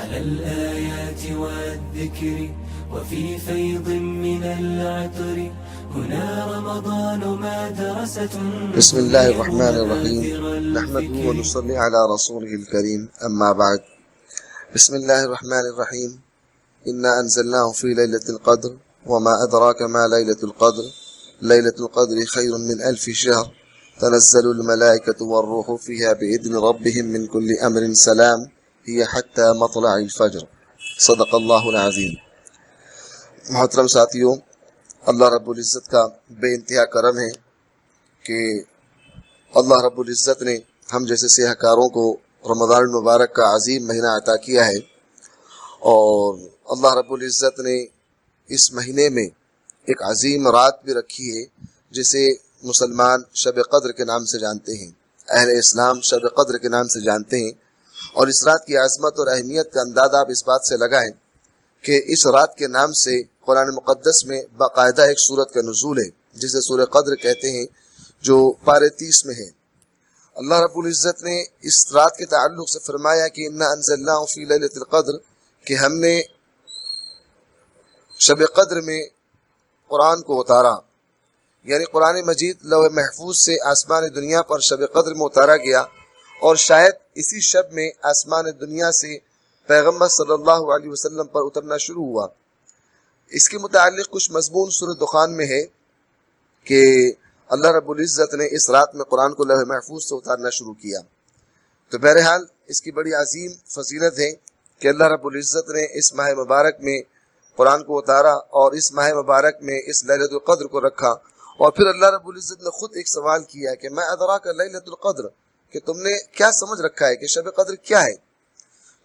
على الآيات والذكر وفي فيض من العطر هنا رمضان مدرسة. بسم الله الرحمن الرحيم. نحمده ونصلي على رسوله الكريم، أما بعد. بسم الله الرحمن الرحيم. إنا أنزلناه في ليلة القدر وما أدراك ما ليلة القدر. ليلة القدر خير من 1000 شهر. تنزل الملائكة والروح فيها بإذن ربهم من كل أمر سلام هي حتى مطلع الفجر. صدق اللہ العظیم. محترم ساتھیوں، اللہ رب العزت کا بے انتہا کرم ہے کہ اللہ رب العزت نے ہم جیسے سیاح کاروں کو رمضان المبارک کا عظیم مہینہ عطا کیا ہے، اور اللہ رب العزت نے اس مہینے میں ایک عظیم رات بھی رکھی ہے جسے مسلمان شب قدر کے نام سے جانتے ہیں، اہل اسلام شب قدر کے نام سے جانتے ہیں. اور اس رات کی عظمت اور اہمیت کا اندازہ آپ اس بات سے لگائیں کہ اس رات کے نام سے قرآن مقدس میں باقاعدہ ایک سورت کا نزول ہے جسے سورہ قدر کہتے ہیں، جو پارے 30 میں ہے. اللہ رب العزت نے اس رات کے تعلق سے فرمایا کہ انا انزلناہ فی لیلۃ القدر، کہ ہم نے شب قدر میں قرآن کو اتارا، یعنی قرآن مجید لوح محفوظ سے آسمان دنیا پر شب قدر میں اتارا گیا، اور شاید اسی شب میں آسمان دنیا سے پیغمبر صلی اللہ علیہ وسلم پر اترنا شروع ہوا. اس کے متعلق کچھ مضمون سورہ دخان میں ہے کہ اللہ رب العزت نے اس رات میں قرآن کو لوح محفوظ سے اتارنا شروع کیا. تو بہرحال اس کی بڑی عظیم فضیلت ہے کہ اللہ رب العزت نے اس ماہ مبارک میں قرآن کو اتارا اور اس ماہ مبارک میں اس لیلۃ القدر کو رکھا. اور پھر اللہ رب العزت نے خود ایک سوال کیا کہ میں ادراک لیلۃ القدر، کہ تم نے کیا سمجھ رکھا ہے کہ شب قدر کیا ہے.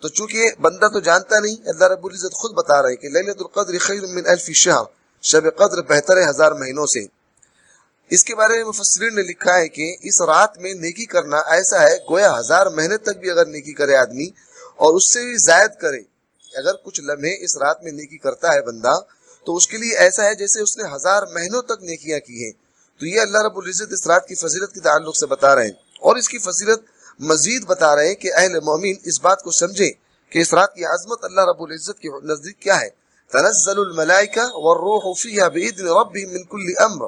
تو چونکہ بندہ تو جانتا نہیں، اللہ رب العزت خود بتا رہے ہیں کہ لیلۃ القدر خیر من 1000 شہر، شب قدر بہتر ہے 1000 مہینوں سے. اس کے بارے میں مفسرین نے لکھا ہے کہ اس رات میں نیکی کرنا ایسا ہے گویا 1000 مہینے تک بھی اگر نیکی کرے آدمی اور اس سے بھی زائد کرے، اگر کچھ لمحے اس رات میں نیکی کرتا ہے بندہ تو اس کے لیے ایسا ہے جیسے اس نے 1000 مہینوں تک نیکیاں کی ہیں. تو یہ اللہ رب العزت اس رات کی فضیلت کے تعلق سے بتا رہے ہیں، اور اس کی فضیلت مزید بتا رہے ہیں کہ اہل مومن اس بات کو سمجھیں کہ اس رات کی عظمت اللہ رب العزت کے نزدیک کیا ہے. تنزل الملائکہ والروح فیہا بإذن ربہم من کل امر،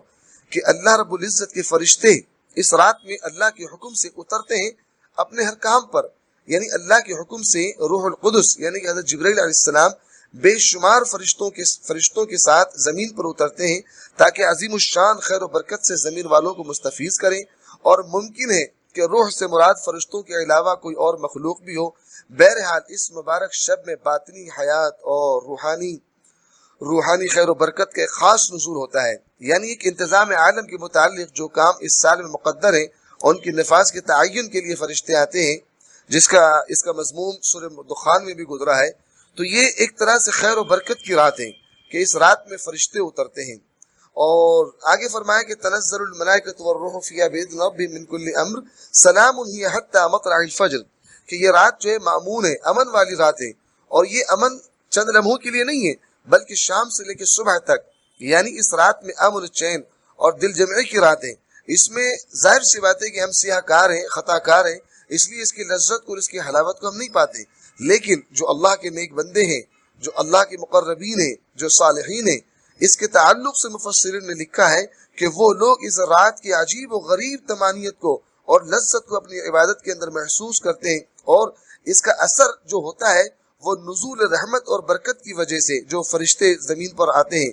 کہ اللہ رب العزت کے فرشتے اس رات میں اللہ کے حکم سے اترتے ہیں اپنے ہر کام پر. یعنی اللہ کے حکم سے روح القدس یعنی کہ حضرت جبرائیل علیہ السلام بے شمار فرشتوں کے ساتھ زمین پر اترتے ہیں تاکہ عظیم الشان خیر و برکت سے زمین والوں کو مستفیض کریں. اور ممکن ہے کہ روح سے مراد فرشتوں کے علاوہ کوئی اور مخلوق بھی ہو. بہرحال اس مبارک شب میں باطنی حیات اور روحانی خیر و برکت کا ایک خاص نزول ہوتا ہے. یعنی ایک انتظام عالم کے متعلق جو کام اس سال میں مقدر ہیں ان کی نفاذ کے تعین کے لیے فرشتے آتے ہیں، اس کا مضمون سورہ دخان میں بھی گزرا ہے. تو یہ ایک طرح سے خیر و برکت کی رات ہے کہ اس رات میں فرشتے اترتے ہیں. اور آگے فرمایا کہ تنزل الملائکۃ والروح فیہا بإذن ربہم من کل امر سلام ہی حتی مطلع الفجر، کہ یہ رات جو ہے مامون ہے، امن والی رات ہے. اور یہ امن چند لمحوں کے لیے نہیں ہے بلکہ شام سے لے کے صبح تک، یعنی اس رات میں امن چین اور دل جمعی کی رات ہے. اس میں ظاہر سی بات ہے کہ ہم سیاہ کار ہیں، خطا کار ہیں، اس لیے اس کی لذت کو اور اس کی حلاوت کو ہم نہیں پاتے. لیکن جو اللہ کے نیک بندے ہیں، جو اللہ کے مقربین ہیں، جو صالحین ہیں، اس کے تعلق سے مفسرین نے لکھا ہے کہ وہ لوگ اس رات کی عجیب و غریب تمانیت کو اور لذت کو اپنی عبادت کے اندر محسوس کرتے ہیں. اور اس کا اثر جو ہوتا ہے وہ نزول رحمت اور برکت کی وجہ سے جو فرشتے زمین پر آتے ہیں.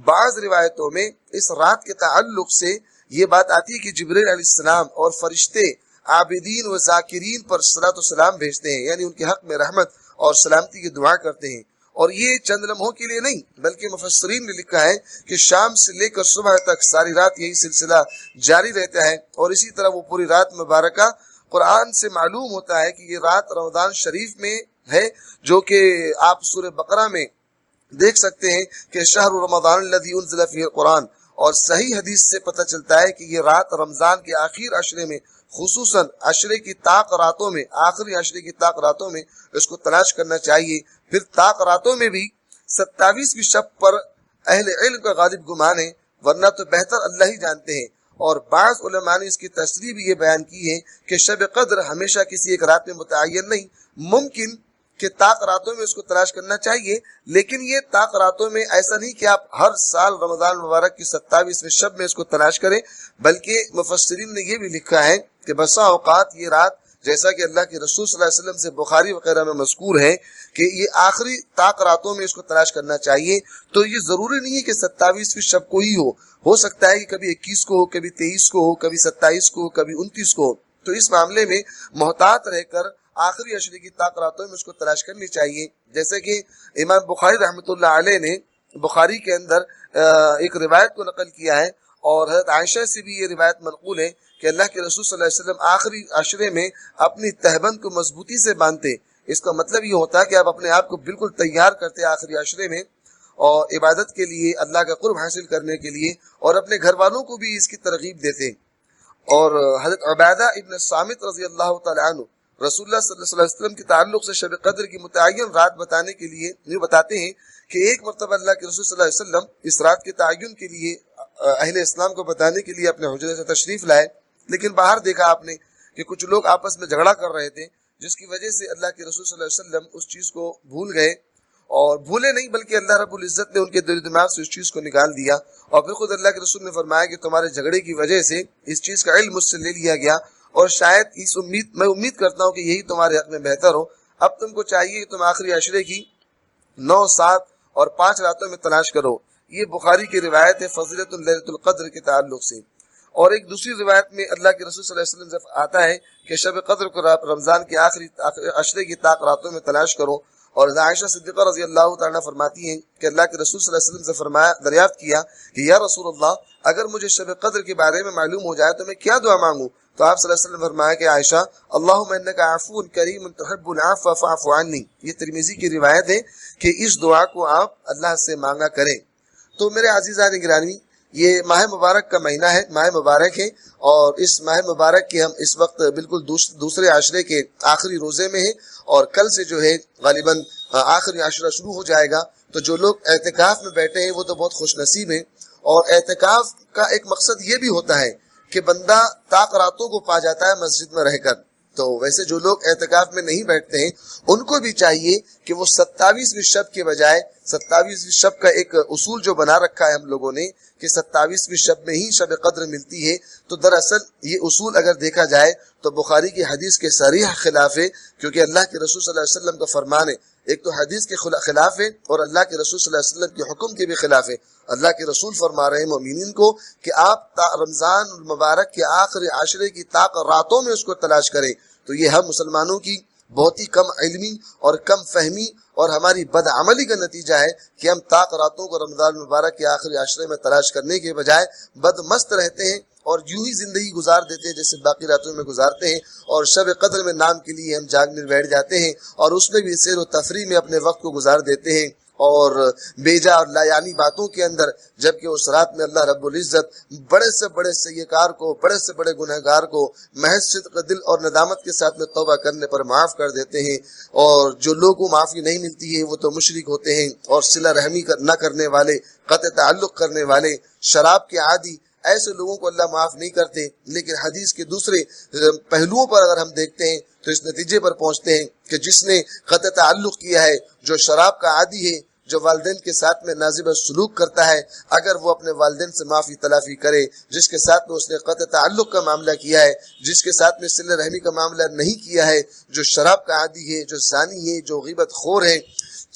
بعض روایتوں میں اس رات کے تعلق سے یہ بات آتی ہے کہ جبرائیل علیہ السلام اور فرشتے عابدین و ذاکرین پر صلاۃ و سلام بھیجتے ہیں، یعنی ان کے حق میں رحمت اور سلامتی کی دعا کرتے ہیں. اور یہ چند لمحوں کے لیے نہیں بلکہ مفسرین نے لکھا ہے کہ شام سے لے کر صبح تک ساری رات یہی سلسلہ جاری رہتا ہے. اور اسی طرح وہ پوری رات مبارکہ قرآن سے معلوم ہوتا ہے کہ یہ رات رمضان شریف میں ہے، جو کہ آپ سورہ بقرہ میں دیکھ سکتے ہیں کہ شہر رمضان الذی انزل فیہ القرآن. اور صحیح حدیث سے پتہ چلتا ہے کہ یہ رات رمضان کے آخر عشرے میں، خصوصاً عشرے کی طاق راتوں میں، آخری عشرے کی طاق راتوں میں اس کو تلاش کرنا چاہیے. پھر طاق راتوں میں بھی 27ویں شب پر اہل علم کا غالب گمان ہے، ورنہ تو بہتر اللہ ہی جانتے ہیں. اور بعض علماء نے اس کی تصریح بھی یہ بیان کی ہے کہ شب قدر ہمیشہ کسی ایک رات میں متعین نہیں، ممکن کہ طاق راتوں میں اس کو تلاش کرنا چاہیے، لیکن یہ طاق راتوں میں ایسا نہیں کہ آپ ہر سال رمضان مبارک کی 27ویں شب میں اس کو تلاش کریں، بلکہ مفسرین نے یہ بھی لکھا ہے کہ بسا اوقات یہ رات، جیسا کہ اللہ کے رسول صلی اللہ علیہ وسلم سے بخاری وغیرہ میں مذکور ہے کہ یہ آخری طاق راتوں میں اس کو تلاش کرنا چاہیے، تو یہ ضروری نہیں ہے کہ 27ویں شب کو ہی ہو سکتا ہے کہ کبھی 21 کو ہو، کبھی 23 کو ہو، کبھی 27 کو ہو، کبھی 29 کو ہو۔ تو اس معاملے میں محتاط رہ کر آخری عشرے کی طاق راتوں میں اس کو تلاش کرنی چاہیے، جیسے کہ امام بخاری رحمۃ اللہ علیہ نے بخاری کے اندر ایک روایت کو نقل کیا ہے، اور حضرت عائشہ سے بھی یہ روایت منقول ہے کہ اللہ کے رسول صلی اللہ علیہ وسلم آخری عشرے میں اپنی تہبند کو مضبوطی سے باندھتے۔ اس کا مطلب یہ ہوتا ہے کہ آپ اپنے آپ کو بالکل تیار کرتے آخری عشرے میں، اور عبادت کے لیے، اللہ کا قرب حاصل کرنے کے لیے، اور اپنے گھر والوں کو بھی اس کی ترغیب دیتے۔ اور حضرت عبیدہ ابن صامت رضی اللہ تعالیٰ عنہ رسول اللہ صلی اللہ علیہ وسلم کے تعلق سے شب قدر کی متعین رات بتانے کے لیے یہ بتاتے ہیں کہ ایک مرتبہ اللہ کے رسول صلی اللہ علیہ وسلم اس رات کے تعین کے لیے اہل اسلام کو بتانے کے لیے اپنے حجرے سے تشریف لائے، لیکن باہر دیکھا آپ نے کہ کچھ لوگ آپس میں جھگڑا کر رہے تھے، جس کی وجہ سے اللہ کے رسول صلی اللہ علیہ وسلم اس چیز کو بھول گئے، اور بھولے نہیں بلکہ اللہ رب العزت نے ان کے دل و دماغ سے اس چیز کو نکال دیا، اور پھر خود اللہ کے رسول نے فرمایا کہ تمہارے جھگڑے کی وجہ سے اس چیز کا علم مجھ سے لے لیا گیا، اور شاید میں امید کرتا ہوں کہ یہی تمہارے حق میں بہتر ہو۔ اب تم کو چاہیے کہ تم آخری عشرے کی 9، 7 اور 5 راتوں میں تلاش کرو۔ یہ بخاری کی روایت ہے فضیلت لیلۃ القدر کے تعلق سے۔ اور ایک دوسری روایت میں اللہ کے رسول صلی اللہ علیہ وسلم سے آتا ہے کہ شب قدر کو رمضان کے آخری عشرے کی طاق راتوں میں تلاش کرو، اور عائشہ صدیقہ رضی اللہ تعالیٰ فرماتی ہیں کہ اللہ کے رسول صلی اللہ علیہ وسلم سے فرمایا، دریافت کیا کہ یا رسول اللہ، اگر مجھے شب قدر کے بارے میں معلوم ہو جائے تو میں کیا دعا مانگوں؟ تو آپ صلی اللہ علیہ وسلم فرمایا کہ عائشہ، اللہم انک عفو کریم تحب العفو فاعف عنی۔ یہ ترمذی کی روایت ہے کہ اس دعا کو آپ اللہ سے مانگا کریں۔ تو میرے عزیزان گرامی، یہ ماہ مبارک کا مہینہ ہے، ماہ مبارک ہے، اور اس ماہ مبارک کے ہم اس وقت بالکل دوسرے عشرے کے آخری روزے میں ہیں، اور کل سے جو ہے غالباً آخری عشرہ شروع ہو جائے گا۔ تو جو لوگ اعتکاف میں بیٹھے ہیں وہ تو بہت خوش نصیب ہیں، اور اعتکاف کا ایک مقصد یہ بھی ہوتا ہے کہ بندہ طاق راتوں کو پا جاتا ہے مسجد میں رہ کر۔ تو ویسے جو لوگ اعتکاف میں نہیں بیٹھتے ہیں ان کو بھی چاہیے کہ وہ 27ویں شب کے بجائے 27ویں شب کا ایک اصول جو بنا رکھا ہے ہم لوگوں نے کہ 27ویں شب میں ہی شب قدر ملتی ہے، تو دراصل یہ اصول اگر دیکھا جائے تو بخاری کی حدیث کے صریح خلاف ہے، کیونکہ اللہ کے رسول صلی اللہ علیہ وسلم کا فرمان ہے۔ ایک تو حدیث کے خلاف ہے، اور اللہ کے رسول صلی اللہ علیہ وسلم کے حکم کے بھی خلاف ہے۔ اللہ کے رسول فرما رہے ہیں مومنین کو کہ آپ رمضان المبارک کے آخری عشرے کی طاق راتوں میں اس کو تلاش کریں۔ تو یہ ہم مسلمانوں کی بہت ہی کم علمی اور کم فہمی اور ہماری بدعملی کا نتیجہ ہے کہ ہم طاق راتوں کو رمضان المبارک کے آخری عشرے میں تلاش کرنے کے بجائے بدمست رہتے ہیں، اور یوں ہی زندگی گزار دیتے ہیں جیسے باقی راتوں میں گزارتے ہیں، اور شب قدر میں نام کے لیے ہم جاگنے بیٹھ جاتے ہیں، اور اس میں بھی سیر و تفریح میں اپنے وقت کو گزار دیتے ہیں، اور بیجا اور لا یعنی باتوں کے اندر، جبکہ اس رات میں اللہ رب العزت بڑے سے بڑے سیئکار کو، بڑے سے بڑے گنہگار کو محض صدق دل اور ندامت کے ساتھ میں توبہ کرنے پر معاف کر دیتے ہیں، اور جو لوگوں کو معافی نہیں ملتی ہے وہ تو مشرک ہوتے ہیں، اور صلہ رحمی نہ کرنے والے، قطع تعلق کرنے والے، شراب کے عادی، ایسے لوگوں کو اللہ معاف نہیں کرتے۔ لیکن حدیث کے دوسرے پہلوؤں پر اگر ہم دیکھتے ہیں تو اس نتیجے پر پہنچتے ہیں کہ جس نے قطع تعلق کیا ہے، جو شراب کا عادی ہے، جو والدین کے ساتھ میں نازب سلوک کرتا ہے، اگر وہ اپنے والدین سے معافی تلافی کرے، جس کے ساتھ میں اس نے قطع تعلق کا معاملہ کیا ہے، جس کے ساتھ میں صلہ رحمی کا معاملہ نہیں کیا ہے، جو شراب کا عادی ہے، جو زانی ہے، جو غیبت خور ہے،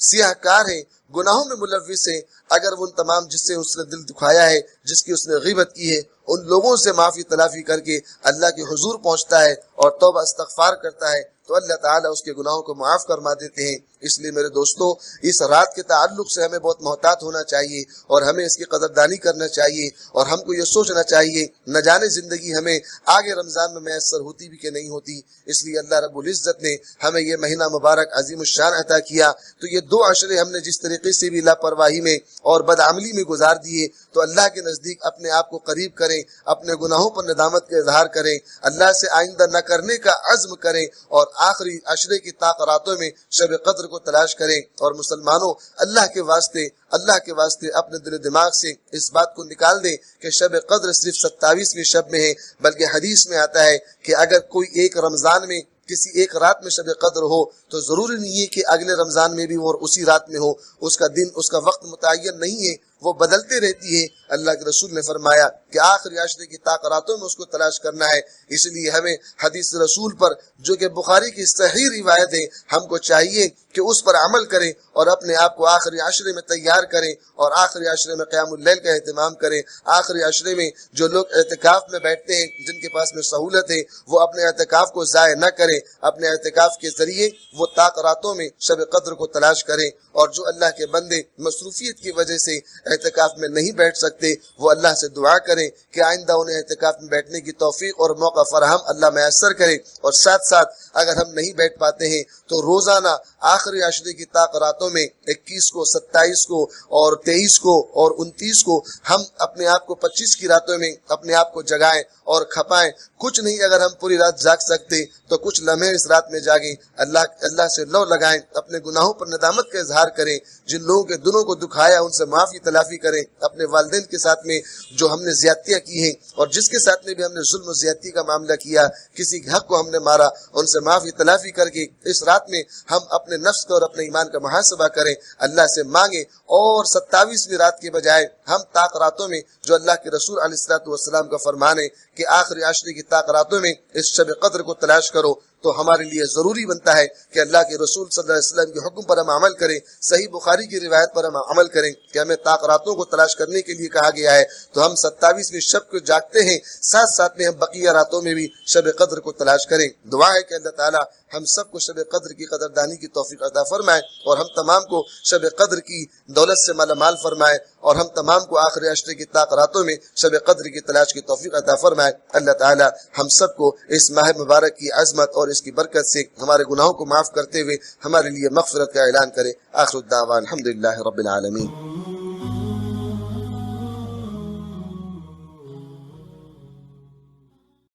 سیاہ کار ہے، گناہوں میں ملوث ہے، اگر وہ ان تمام جس سے اس نے دل دکھایا ہے، جس کی اس نے غیبت کی ہے، ان لوگوں سے معافی تلافی کر کے اللہ کے حضور پہنچتا ہے اور توبہ استغفار کرتا ہے، تو اللہ تعالیٰ اس کے گناہوں کو معاف فرما دیتے ہیں۔ اس لیے میرے دوستو، اس رات کے تعلق سے ہمیں بہت محتاط ہونا چاہیے، اور ہمیں اس کی قدردانی کرنا چاہیے، اور ہم کو یہ سوچنا چاہیے نہ جانے زندگی ہمیں آگے رمضان میں میسر ہوتی بھی کہ نہیں ہوتی۔ اس لیے اللہ رب العزت نے ہمیں یہ مہینہ مبارک عظیم الشان عطا کیا، تو یہ 2 عشرے ہم نے جس طریقے سے بھی لاپرواہی میں اور بدعملی میں گزار دیے، تو اللہ کے نزدیک اپنے آپ کو قریب کریں، اپنے گناہوں پر ندامت کا اظہار کریں، اللہ سے آئندہ نہ کرنے کا عزم کریں، اور آخری عشرے کی طاق راتوں میں شب قدر کو تلاش کریں۔ اور مسلمانوں، اللہ کے واسطے اپنے دل و دماغ سے اس بات کو نکال دیں کہ شب قدر صرف 27ویں شب میں ہے، بلکہ حدیث میں آتا ہے کہ اگر کوئی ایک رمضان میں کسی ایک رات میں شب قدر ہو تو ضروری نہیں ہے کہ اگلے رمضان میں بھی ہو اور اسی رات میں ہو. اس کا دن، اس کا وقت متعین نہیں ہے، وہ بدلتے رہتی ہے. اللہ کے رسول نے فرمایا کہ آخری عشرے کی راتوں میں اس کو تلاش کرنا ہے. اس لیے ہمیں حدیث رسول پر جو کہ بخاری کی صحیح روایت ہے، ہم کو چاہیے کہ اس پر عمل کریں اور اپنے آپ کو آخری عشرے میں تیار کریں اور آخری عشرے میں قیام اللیل کا اہتمام کریں. آخری عشرے میں جو لوگ اعتکاف میں بیٹھتے ہیں، جن کے پاس میں سہولت ہے، وہ اپنے اعتکاف کو ضائع نہ کریں. اپنے اعتکاف کے ذریعے وہ راتوں میں شب قدر کو تلاش کریں. اور جو اللہ کے بندے مصروفیت کی وجہ سے اعتکاف میں نہیں بیٹھ سکتے، وہ اللہ سے دعا کریں کہ آئندہ انہیں اعتکاف میں بیٹھنے کی توفیق اور موقع فراہم اللہ میسر کرے. اور ساتھ ساتھ اگر ہم نہیں بیٹھ پاتے ہیں تو روزانہ آخری عشرے کی راتوں میں 21 کو، 27 کو اور 23 کو اور 29 کو ہم اپنے آپ کو 25 کی راتوں میں اپنے آپ کو جگائیں اور کھپائیں. کچھ نہیں، اگر ہم پوری رات جاگ سکتے تو کچھ لمحے اس رات میں جاگیں، اللہ سے لو لگائیں، اپنے گناہوں پر ندامت کا اظہار کریں، جن لوگوں کے دلوں کو دکھایا ان سے معافی تلافی کریں، اپنے والدین کے ساتھ میں جو ہم نے زیادتیاں کی ہیں اور جس کے ساتھ میں بھی ہم نے ظلم و زیادتی کا معاملہ کیا، کسی کے حق کو ہم نے مارا، ان سے معافی تلافی کر کے اس رات میں ہم اپنے نفس کا اور اپنے ایمان کا محاسبہ کریں، اللہ سے مانگیں. اور 27ویں رات کے بجائے ہم راتوں میں جو اللہ کے رسول علیہ الصلوۃ والسلام کا فرمان ہے کہ آخری عشرے کی راتوں میں اس شب قدر کو تلاش کرو، تو ہمارے لیے ضروری بنتا ہے کہ اللہ کے رسول صلی اللہ علیہ وسلم کے حکم پر ہم عمل کریں، صحیح بخاری کی روایت پر ہم عمل کریں کہ ہمیں راتوں کو تلاش کرنے کے لیے کہا گیا ہے. تو ہم 27ویں شب کو جاگتے ہیں، ساتھ ساتھ میں ہم بقیہ راتوں میں بھی شب قدر کو تلاش کریں. دعا ہے کہ اللہ تعالی ہم سب کو شب قدر کی قدردانی کی توفیق عطا فرمائے اور ہم تمام کو شب قدر کی دولت سے مالا مال فرمائے اور ہم تمام کو آخری عشرے کی راتوں میں شب قدر کی تلاش کی توفیق عطا فرمائے. اللہ تعالی ہم سب کو اس ماہ مبارک کی عظمت اور اس کی برکت سے ہمارے گناہوں کو معاف کرتے ہوئے ہمارے لیے مغفرت کا اعلان کرے. آخر الدعوان الحمدللہ رب العالمین.